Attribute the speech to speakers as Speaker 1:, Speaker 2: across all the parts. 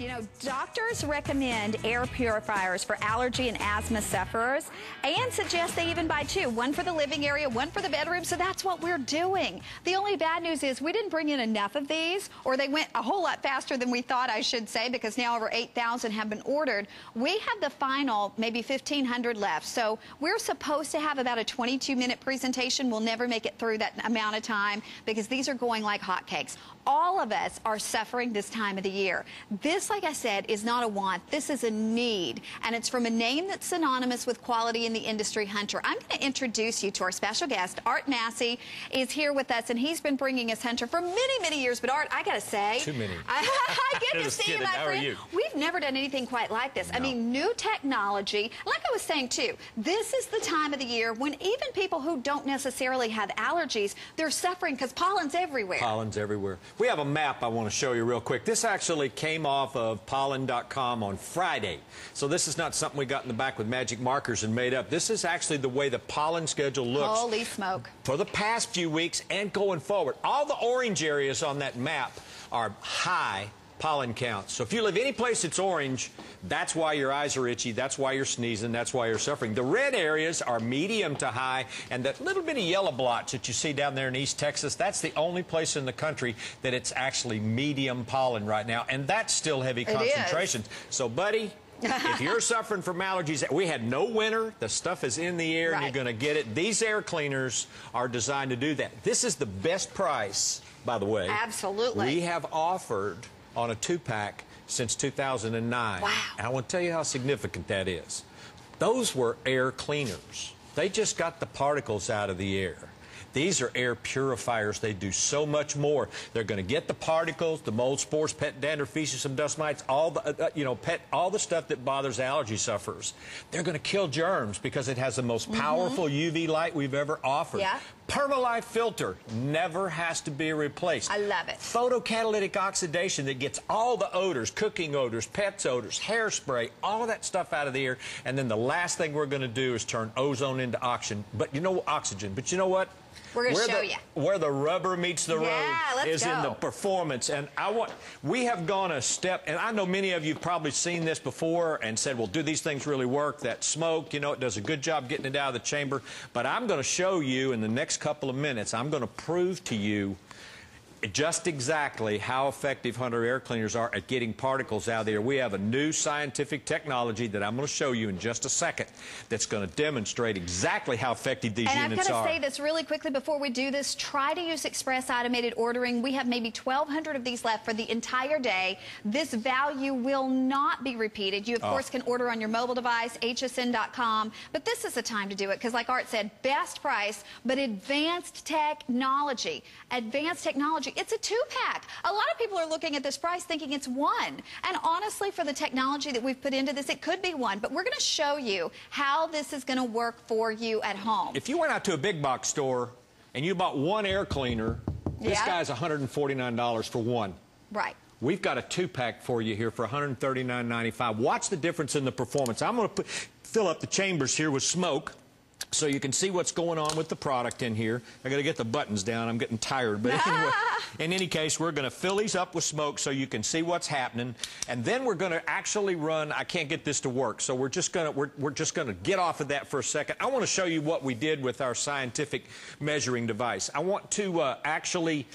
Speaker 1: You know, doctors recommend air purifiers for allergy and asthma sufferers and suggest they even buy two, one for the living area, one for the bedroom, so that's what we're doing. The only bad news is we didn't bring in enough of these, or they went a whole lot faster than we thought, I should say, because now over 8,000 have been ordered. We have the final, maybe 1,500 left, so we're supposed to have about a 22-minute presentation. We'll never make it through that amount of time because these are going like hotcakes. All of us are suffering this time of the year. This, like I said, is not a want. This is a need, and it's from a name that's synonymous with quality in the industry, Hunter. I'm going to introduce you to our special guest. Art Massey is here with us, and he's been bringing us Hunter for many, many years. But Art, I got to say,
Speaker 2: too many.
Speaker 1: Good to see you, my friend. We've never done anything quite like this. No. I mean, new technology. Like I was saying, too, this is the time of the year when even people who don't necessarily have allergies, they're suffering because pollen's everywhere.
Speaker 2: Pollen's everywhere. We have a map I want to show you real quick. This actually came off of pollen.com on Friday. So this is not something we got in the back with magic markers and made up. This is actually the way the pollen schedule looks.
Speaker 1: Holy smoke.
Speaker 2: For the past few weeks and going forward. All the orange areas on that map are high pollen counts. So if you live any place that's orange, that's why your eyes are itchy, that's why you're sneezing, that's why you're suffering. The red areas are medium to high, and that little bit of yellow blotch that you see down there in East Texas, that's the only place in the country that it's actually medium pollen right now, and that's still heavy concentrations. So, buddy, if you're suffering from allergies, we had no winter. The stuff is in the air, and you're going to get it. These air cleaners are designed to do that. This is the best price, by the way.
Speaker 1: Absolutely.
Speaker 2: We have offered on a 2-pack since 2009.
Speaker 1: Wow.
Speaker 2: And I want to tell you how significant that is. Those were air cleaners. They just got the particles out of the air. These are air purifiers. They do so much more. They're going to get the particles, the mold spores, pet dander, feces, and dust mites, all the all the stuff that bothers allergy sufferers. They're going to kill germs because it has the most powerful UV light we've ever offered.
Speaker 1: Yeah.
Speaker 2: Perma filter never has to be replaced.
Speaker 1: I love it.
Speaker 2: Photocatalytic oxidation that gets all the odors, cooking odors, pets odors, hairspray, all of that stuff out of the air. And then the last thing we're going to do is turn ozone into oxygen. But you know what?
Speaker 1: We're going to show you.
Speaker 2: Where the rubber meets the road is
Speaker 1: go.
Speaker 2: in the performance. And we have gone a step, and I know many of you have probably seen this before and said, well, do these things really work? That smoke, it does a good job getting it out of the chamber. But I'm going to show you in the next couple of minutes, I'm going to prove to you just exactly how effective Hunter air cleaners are at getting particles out of there. We have a new scientific technology that I'm going to show you in just a second that's going to demonstrate exactly how effective these units are.
Speaker 1: And I've got to say this really quickly before we do this. Try to use express automated ordering. We have maybe 1,200 of these left for the entire day. This value will not be repeated. You, of course, can order on your mobile device, hsn.com. But this is the time to do it because, like Art said, best price, but advanced technology. Advanced technology. It's a 2-pack. A lot of people are looking at this price thinking it's one. And honestly, for the technology that we've put into this, it could be one. But we're going to show you how this is going to work for you at home.
Speaker 2: If you went out to a big box store and you bought one air cleaner, this guy's $149 for one.
Speaker 1: Right.
Speaker 2: We've got a 2-pack for you here for $139.95. Watch the difference in the performance. I'm going to fill up the chambers here with smoke, so you can see what's going on with the product in here. I got to get the buttons down. I'm getting tired. But anyway, in any case, we're going to fill these up with smoke so you can see what's happening. And then we're going to actually run. I can't get this to work, so we're just going to get off of that for a second. I want to show you what we did with our scientific measuring device. I want to actually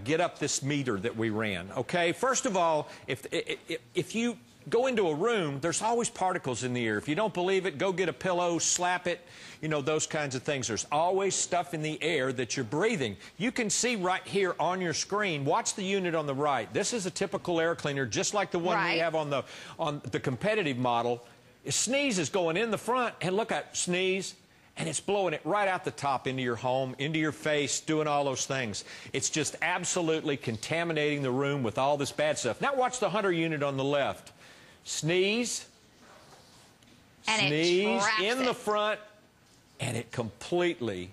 Speaker 2: get up this meter that we ran. Okay. First of all, if you go into a room, there's always particles in the air. If you don't believe it, go get a pillow, slap it, those kinds of things. There's always stuff in the air that you're breathing. You can see right here on your screen, watch the unit on the right. This is a typical air cleaner, just like the one we have on the competitive model. A sneeze is going in the front, and look at sneeze, and it's blowing it right out the top into your home, into your face, doing all those things. It's just absolutely contaminating the room with all this bad stuff. Now watch the Hunter unit on the left. Sneeze,
Speaker 1: and
Speaker 2: sneeze in the front, and it completely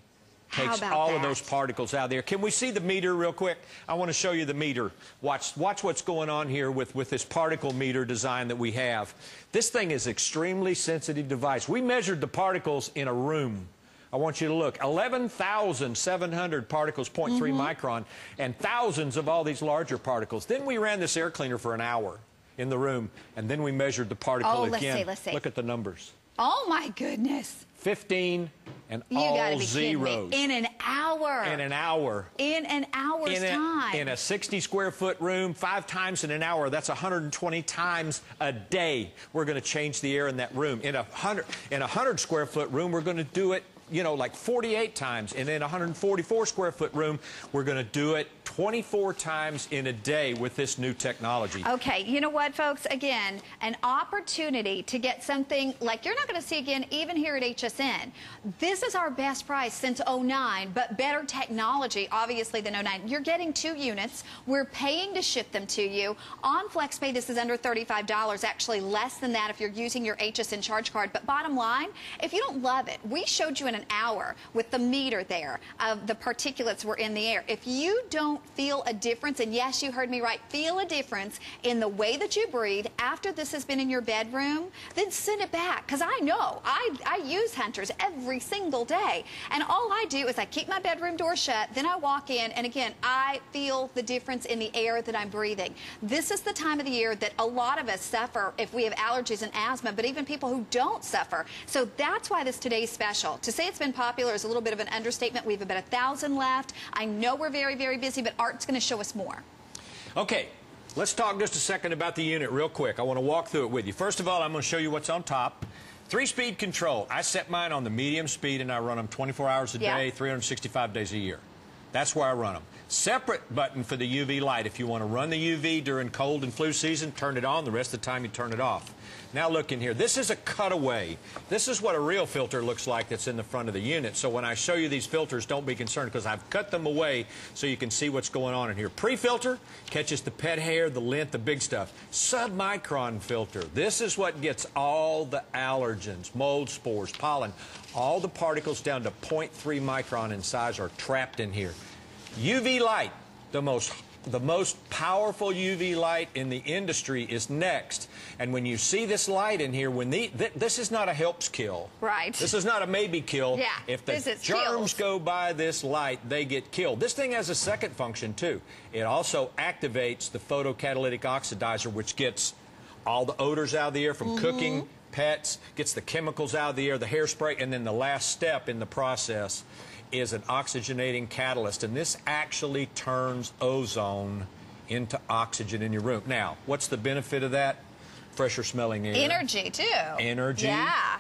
Speaker 2: takes all of those particles out of there. Can we see the meter real quick? I want to show you the meter. Watch what's going on here with this particle meter design that we have. This thing is an extremely sensitive device. We measured the particles in a room. I want you to look. 11,700 particles, 0.3 micron, and thousands of all these larger particles. Then we ran this air cleaner for an hour. in the room, and then we measured the particle again.
Speaker 1: Let's see.
Speaker 2: Look at the numbers.
Speaker 1: Oh, my goodness.
Speaker 2: 15 and
Speaker 1: You
Speaker 2: all
Speaker 1: gotta be
Speaker 2: zeros.
Speaker 1: kidding me. In an hour.
Speaker 2: In an hour.
Speaker 1: In an hour's time.
Speaker 2: In a 60-square-foot room, 5 times in an hour. That's 120 times a day. We're going to change the air in that room. In a 100-square-foot room, we're going to do it, you know, like 48 times. And in a 144-square-foot room, we're going to do it 24 times in a day with this new technology.
Speaker 1: Okay, you know what, folks? Again, an opportunity to get something like you're not going to see again even here at HSN. This is our best price since '09, but better technology, obviously, than '09. You're getting 2 units. We're paying to ship them to you. On FlexPay, this is under $35, actually less than that if you're using your HSN charge card. But bottom line, if you don't love it, we showed you in an hour with the meter there of the particulates were in the air. If you don't feel a difference, and yes, you heard me right, feel a difference in the way that you breathe after this has been in your bedroom, then send it back. Because I know, I use Hunters every single day. And all I do is I keep my bedroom door shut, then I walk in, and again, I feel the difference in the air that I'm breathing. This is the time of the year that a lot of us suffer if we have allergies and asthma, but even people who don't suffer. So that's why this today's special. To say it's been popular is a little bit of an understatement. We have about 1,000 left. I know we're very, very busy, but Art's going to show us more.
Speaker 2: Okay, let's talk just a second about the unit real quick. I want to walk through it with you. First of all, I'm going to show you what's on top. 3-speed control. I set mine on the medium speed, and I run them 24 hours a day, 365 days a year. That's where I run them. Separate button for the UV light. If you want to run the UV during cold and flu season, turn it on. The rest of the time, you turn it off. Now look in here. This is a cutaway. This is what a real filter looks like that's in the front of the unit. So when I show you these filters, don't be concerned because I've cut them away so you can see what's going on in here. Pre-filter catches the pet hair, the lint, the big stuff. Submicron filter. This is what gets all the allergens, mold spores, pollen. All the particles down to 0.3 micron in size are trapped in here. UV light, the most powerful UV light in the industry is next. And when you see this light in here, when this is not a helps kill.
Speaker 1: Right.
Speaker 2: This is not a maybe kill.
Speaker 1: Yeah,
Speaker 2: if the germs go by this light, they get killed. This thing has a second function, too. It also activates the photocatalytic oxidizer, which gets all the odors out of the air from cooking, pets, gets the chemicals out of the air, the hairspray, and then the last step in the process is an oxygenating catalyst, and this actually turns ozone into oxygen in your room. Now, what's the benefit of that? Fresher smelling air.
Speaker 1: Energy, too.
Speaker 2: Energy.
Speaker 1: Yeah.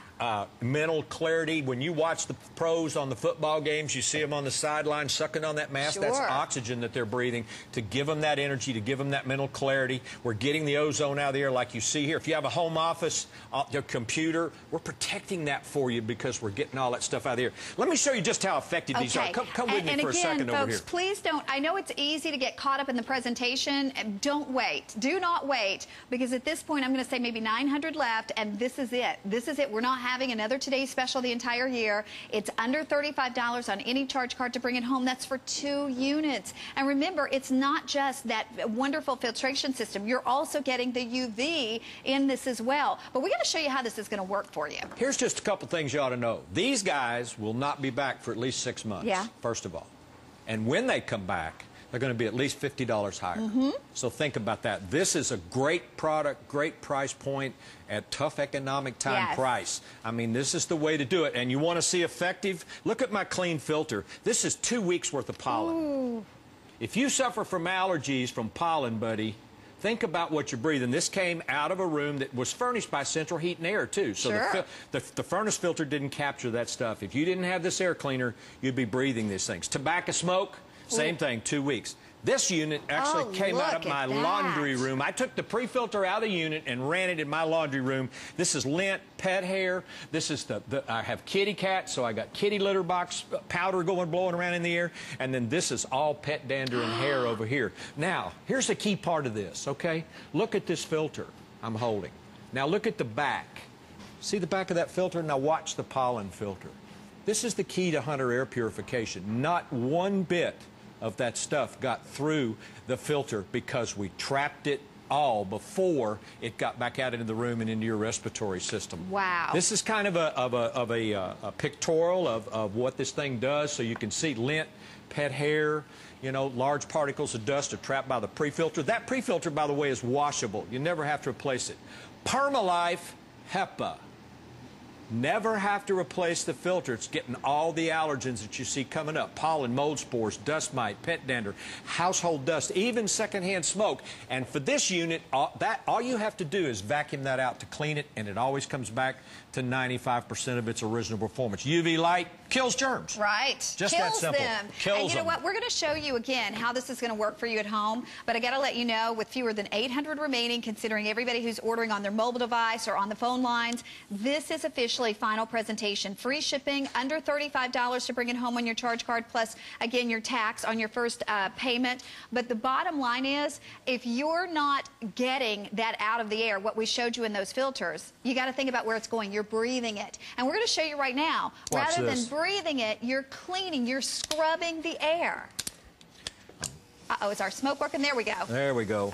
Speaker 2: Mental clarity. When you watch the pros on the football games, you see them on the sideline sucking on that mask.
Speaker 1: Sure.
Speaker 2: That's oxygen that they're breathing to give them that energy, to give them that mental clarity. We're getting the ozone out of the air like you see here. If you have a home office, your computer, we're protecting that for you because we're getting all that stuff out of the air. Let me show you just how effective these are. Come with me for a second
Speaker 1: folks,
Speaker 2: over here.
Speaker 1: Please don't. I know it's easy to get caught up in the presentation. Don't wait. Do not wait, because at this point, I'm going to say maybe 900 left, and this is it. This is it. We're not having another Today's Special the entire year. It's under $35 on any charge card to bring it home. That's for 2 units. And remember, it's not just that wonderful filtration system. You're also getting the UV in this as well. But we got to show you how this is going to work for you.
Speaker 2: Here's just a couple things you ought to know. These guys will not be back for at least 6 months, first of all. And when they come back, they're going to be at least $50 higher. So think about that. This is a great product, great price point at tough economic time price. I mean, this is the way to do it. And you want to see effective? Look at my clean filter. This is 2 weeks worth of pollen.
Speaker 1: Ooh.
Speaker 2: If you suffer from allergies from pollen, buddy, think about what you're breathing. This came out of a room that was furnished by central heat and air, too. So the furnace filter didn't capture that stuff. If you didn't have this air cleaner, you'd be breathing these things. Tobacco smoke, same thing, 2 weeks. This unit actually came out of my laundry room. I took the pre-filter out of the unit and ran it in my laundry room. This is lint, pet hair. This is I have kitty cats, so I got kitty litter box powder blowing around in the air. And then this is all pet dander and hair over here. Now, here's the key part of this, okay? Look at this filter I'm holding. Now look at the back. See the back of that filter? Now watch the pollen filter. This is the key to Hunter air purification. Not one bit of that stuff got through the filter because we trapped it all before it got back out into the room and into your respiratory system.
Speaker 1: Wow.
Speaker 2: This is kind of a pictorial of what this thing does, so you can see lint, pet hair, you know, large particles of dust are trapped by the pre-filter. That pre-filter, by the way, is washable. You never have to replace it. Perma HEPA. Never have to replace the filter. It's getting all the allergens that you see coming up. Pollen, mold spores, dust mite, pet dander, household dust, even secondhand smoke. And for this unit, all you have to do is vacuum that out to clean it, and it always comes back to 95% of its original performance. UV light kills germs.
Speaker 1: Right.
Speaker 2: Just
Speaker 1: kills
Speaker 2: that simple.
Speaker 1: Them.
Speaker 2: Kills
Speaker 1: and you know
Speaker 2: them.
Speaker 1: what? We're going to show you again how this is going to work for you at home. But I got to let you know, with fewer than 800 remaining, considering everybody who's ordering on their mobile device or on the phone lines, this is officially final presentation. Free shipping, under $35 to bring it home on your charge card, plus, again, your tax on your first payment. But the bottom line is, if you're not getting that out of the air, what we showed you in those filters, you got to think about where it's going. You're breathing it. And we're going to show you right now.
Speaker 2: Watch
Speaker 1: Rather
Speaker 2: this.
Speaker 1: than breathing it, you're cleaning, you're scrubbing the air. Uh-oh, is our smoke working? There we go.
Speaker 2: There we go.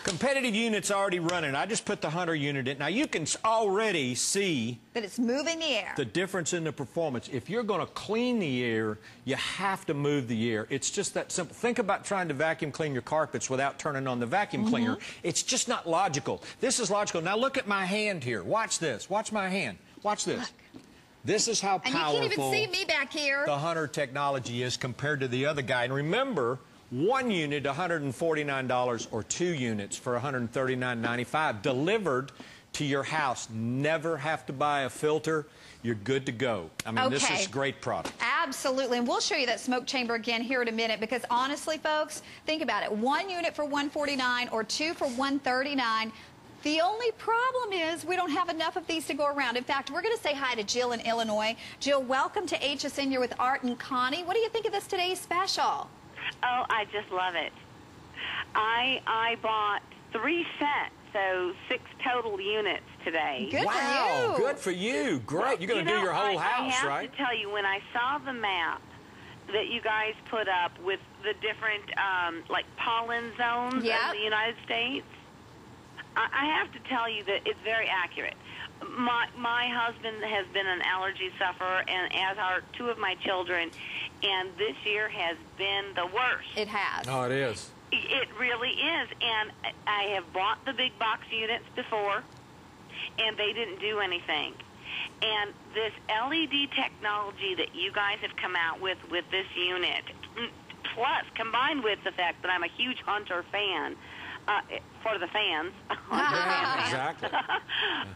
Speaker 2: Competitive unit's already running. I just put the Hunter unit in. Now, you can already see
Speaker 1: that it's moving the air.
Speaker 2: The difference in the performance. If you're going to clean the air, you have to move the air. It's just that simple. Think about trying to vacuum clean your carpets without turning on the vacuum cleaner. It's just not logical. This is logical. Now, look at my hand here. Watch this. Watch my hand. Watch this.
Speaker 1: Look.
Speaker 2: This is how powerful
Speaker 1: and you can't even see me back here.
Speaker 2: The Hunter technology is compared to the other guy. And remember, one unit, $149, or two units for $139.95, delivered to your house. Never have to buy a filter. You're good to go. I mean, this is a great product.
Speaker 1: Absolutely. And we'll show you that smoke chamber again here in a minute, because honestly, folks, think about it. One unit for $149 or two for $139. The only problem is we don't have enough of these to go around. In fact, we're going to say hi to Jill in Illinois. Jill, welcome to HSN. You're with Art and Connie. What do you think of this today's special?
Speaker 3: Oh, I just love it. I bought 3 sets, so 6 total units today.
Speaker 1: Good for you.
Speaker 2: Good for you. Great.
Speaker 3: Well,
Speaker 2: you're going to do your whole house,
Speaker 3: I
Speaker 2: right?
Speaker 3: have to tell you, when I saw the map that you guys put up with the different, like, pollen zones in the United States, I have to tell you that it's very accurate. My husband has been an allergy sufferer, and as are 2 of my children, and this year has been the worst.
Speaker 1: It has.
Speaker 2: Oh, it is.
Speaker 3: It really is, and I have bought the big box units before, and they didn't do anything. And this LED technology that you guys have come out with this unit, plus combined with the fact that I'm a huge Hunter fan, for the fans.
Speaker 2: Exactly.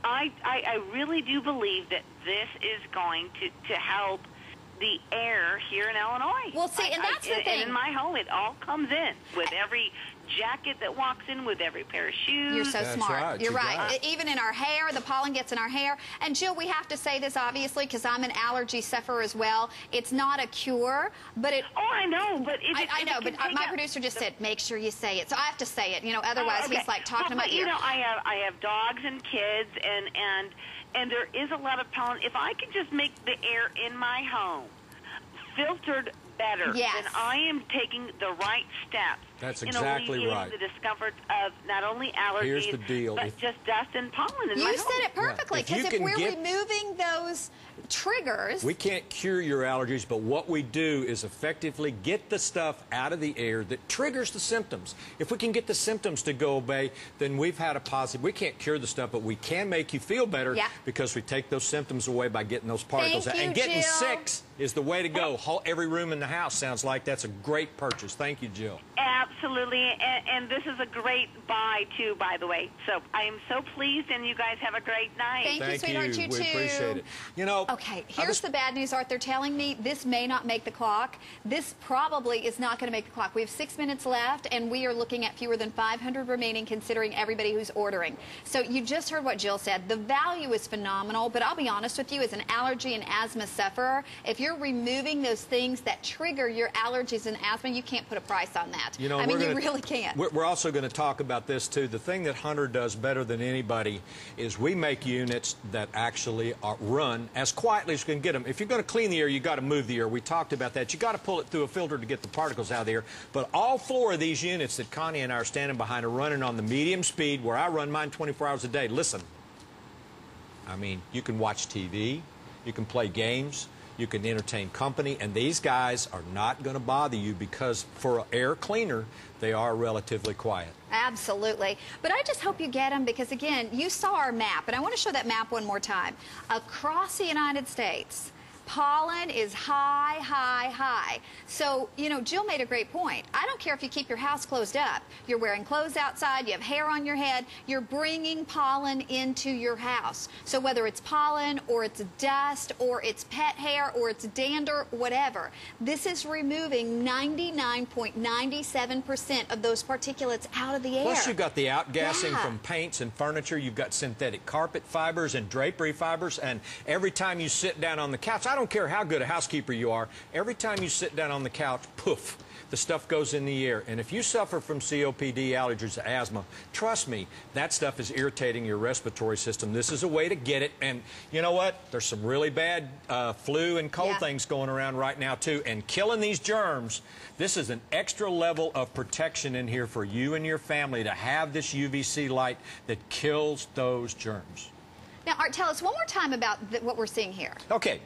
Speaker 3: I really do believe that this is going to help the air here in Illinois.
Speaker 1: Well, see, and that's the thing.
Speaker 3: And in my home, it all comes in with every jacket that walks in, with every pair of shoes.
Speaker 1: You're so smart.
Speaker 2: Right.
Speaker 1: You're right. Even in our hair, the pollen gets in our hair. And Jill, we have to say this, obviously, because I'm an allergy sufferer as well. It's not a cure, but it...
Speaker 3: Oh, I know, but...
Speaker 1: I know, but my producer just said, make sure you say it. So I have to say it, you know, otherwise he's like talking about
Speaker 3: you know, I have dogs and kids, and there is a lot of pollen. If I could just make the air in my home filtered better, then I am taking the right steps.
Speaker 2: That's
Speaker 3: in
Speaker 2: exactly right.
Speaker 3: the discomfort of not only allergies,
Speaker 2: Here's the deal.
Speaker 3: but just dust and pollen in my home.
Speaker 1: You said it perfectly, because if we're removing those triggers...
Speaker 2: We can't cure your allergies, but what we do is effectively get the stuff out of the air that triggers the symptoms. If we can get the symptoms to go away, then we've had a positive... We can't cure the stuff, but we can make you feel better because we take those symptoms away by getting those particles out. And getting 6 is the way to go. Every room in the house sounds like that's a great purchase. Thank you, Jill.
Speaker 3: Absolutely, and this is a great buy, too, by the way. So I am so pleased, and you guys have a great night.
Speaker 1: Thank you, sweetheart. You too.
Speaker 2: We appreciate it. You know...
Speaker 1: Okay, here's the bad news, Art. They're telling me this may not make the clock. This probably is not going to make the clock. We have 6 minutes left, and we are looking at fewer than 500 remaining, considering everybody who's ordering. So you just heard what Jill said. The value is phenomenal, but I'll be honest with you, as an allergy and asthma sufferer, if you're removing those things that trigger your allergies and asthma, you can't put a price on that.
Speaker 2: You know know,
Speaker 1: I mean, you really can't.
Speaker 2: We're also going to talk about this, too. The thing that Hunter does better than anybody is we make units that actually run as quietly as you can get them. If you're going to clean the air, you got to move the air. We talked about that. You got to pull it through a filter to get the particles out of the air. But all 4 of these units that Connie and I are standing behind are running on the medium speed, where I run mine 24 hours a day. Listen, I mean, you can watch TV, you can play games, you can entertain company, and these guys are not going to bother you because for an air cleaner, they are relatively quiet.
Speaker 1: Absolutely. But I just hope you get them because, again, you saw our map, and I want to show that map one more time. Across the United States, pollen is high, high, high. So, you know, Jill made a great point. I don't care if you keep your house closed up. You're wearing clothes outside, you have hair on your head, you're bringing pollen into your house. So whether it's pollen or it's dust or it's pet hair or it's dander, whatever, this is removing 99.97% of those particulates out of the air.
Speaker 2: Plus you've got the outgassing from paints and furniture. You've got synthetic carpet fibers and drapery fibers. And every time you sit down on the couch, I don't care how good a housekeeper you are, every time you sit down on the couch, poof, the stuff goes in the air. And if you suffer from COPD, allergies, asthma, trust me, that stuff is irritating your respiratory system. This is a way to get it. And you know what? There's some really bad flu and cold things going around right now, too. And killing these germs, this is an extra level of protection in here for you and your family to have this UVC light that kills those germs.
Speaker 1: Now, Art, tell us one more time about what we're seeing here.
Speaker 2: Okay.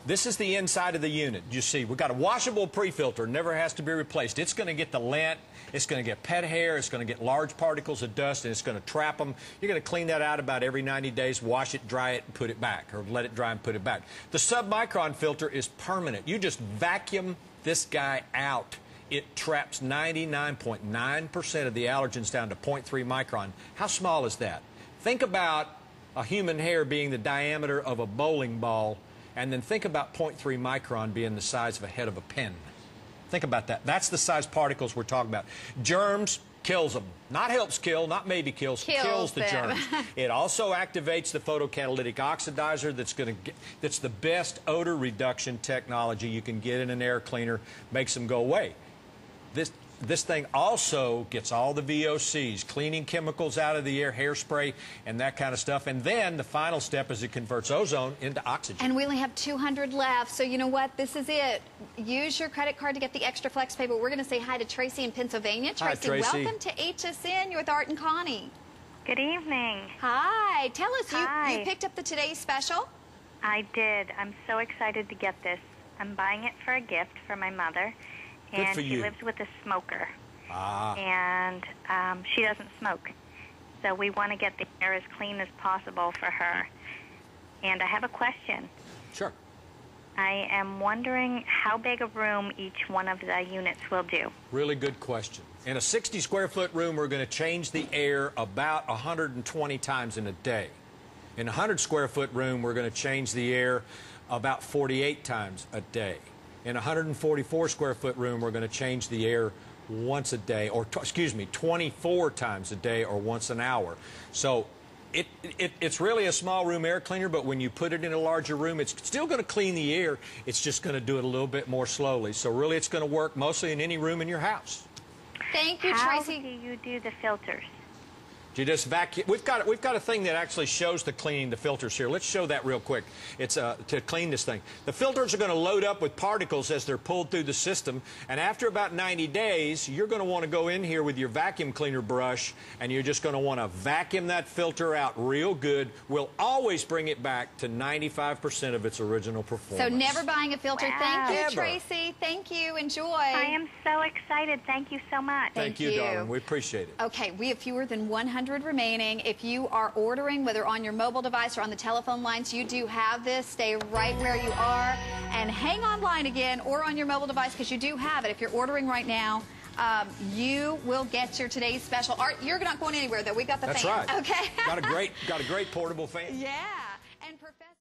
Speaker 2: This is the inside of the unit. You see, we've got a washable pre-filter, never has to be replaced. It's going to get the lint, it's going to get pet hair, it's going to get large particles of dust, and it's going to trap them. You're going to clean that out about every 90 days, wash it, dry it, and put it back, or let it dry and put it back. The submicron filter is permanent. You just vacuum this guy out. It traps 99.9% of the allergens down to 0.3 micron. How small is that? Think about a human hair being the diameter of a bowling ball. And then think about 0.3 micron being the size of a head of a pin. Think about that. That's the size particles we're talking about. Germs, kills them. Not helps kill, not maybe kills, kills the germs. It also activates the photocatalytic oxidizer that's the best odor reduction technology you can get in an air cleaner, makes them go away. This thing also gets all the VOCs, cleaning chemicals out of the air, hairspray, and that kind of stuff. And then the final step is it converts ozone into oxygen. And
Speaker 1: we only have 200 left, so you know what? This is it. Use your credit card to get the extra flex pay. But we're going to say hi to Tracy in Pennsylvania.
Speaker 2: Hi, Tracy.
Speaker 1: Welcome to HSN. You're with Art and Connie.
Speaker 4: Good evening.
Speaker 1: Hi. Tell us, you picked up the Today's Special?
Speaker 4: I did. I'm so excited to get this. I'm buying it for a gift for my mother. And she lives with a smoker. And she doesn't smoke. So we want to get the air as clean as possible for her. And I have a question.
Speaker 2: Sure.
Speaker 4: I am wondering how big a room each one of the units will do.
Speaker 2: Really good question. In a 60 square foot room, we're going to change the air about 120 times in a day. In a 100 square foot room, we're going to change the air about 48 times a day. In a 144 square foot room, we're going to change the air once a day, or excuse me, 24 times a day or once an hour. So it's really a small room air cleaner, but when you put it in a larger room, it's still going to clean the air. It's just going to do it a little bit more slowly. So really, it's going to work mostly in any room in your house.
Speaker 1: Thank you, Tracy.
Speaker 4: How do you do the filters?
Speaker 2: You just vacuum. We've got a thing that actually shows the cleaning the filters here. Let's show that real quick. It's to clean this thing. The filters are going to load up with particles as they're pulled through the system, and after about 90 days, you're going to want to go in here with your vacuum cleaner brush, and you're just going to want to vacuum that filter out real good. We'll always bring it back to 95% of its original performance.
Speaker 1: So never buying a filter.
Speaker 4: Wow.
Speaker 1: Thank you,
Speaker 2: Never.
Speaker 1: Tracy. Thank you. Enjoy.
Speaker 4: I am so excited. Thank you so much.
Speaker 2: Thank you, darling. We appreciate it.
Speaker 1: Okay, we have fewer than 100 remaining. If you are ordering, whether on your mobile device or on the telephone lines, you do have this. Stay right where you are and hang online again or on your mobile device because you do have it. If you're ordering right now, you will get your Today's Special. Art, you're not going anywhere, though. We got the fan.
Speaker 2: That's right.
Speaker 1: Okay.
Speaker 2: got a great portable fan.
Speaker 1: Yeah. And Professor